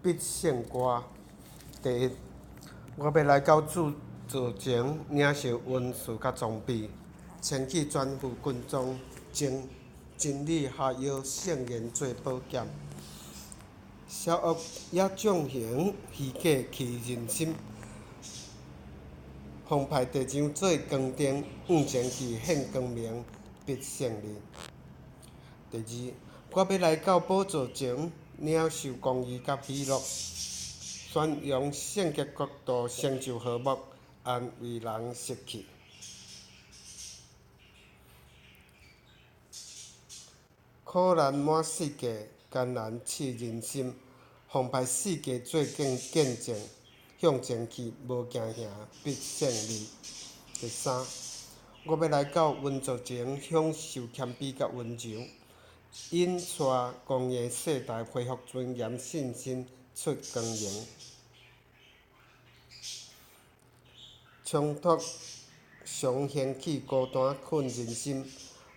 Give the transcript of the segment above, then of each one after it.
必胜歌。第一，我要来到驻座前，领受温书甲装备，牵起全副军装，将真理下药圣言做宝剑。小恶也纵行，虚假欺人心。奉派地上做光灯，向前去献光明，必胜利。第二，我要来到宝座前，领受公义甲喜乐，宣扬圣洁国度，成就和睦，安为人失去。苦难满世界，艰难刺人心。奉派世界做见证，向前去，无惊吓，必胜利。第三，我要来到温座前，享受谦卑甲温柔，引带公义世代恢复尊严信心，出光荣。冲突常掀起孤单困人心，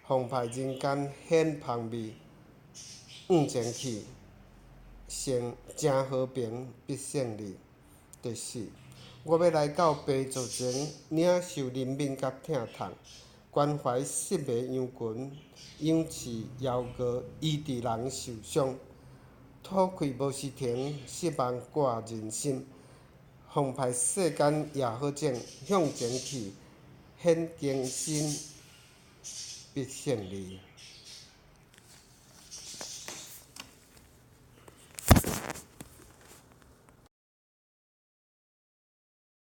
奉派人间显芳美，向前去，正和平，必胜利。第四，我要来到宝座前，领受怜悯甲疼痛，关怀失迷羊群，养饲夭娥，医治人受伤，吐开无时停，失望挂人心。奉派世间也好种，向前去，显更新，必胜利。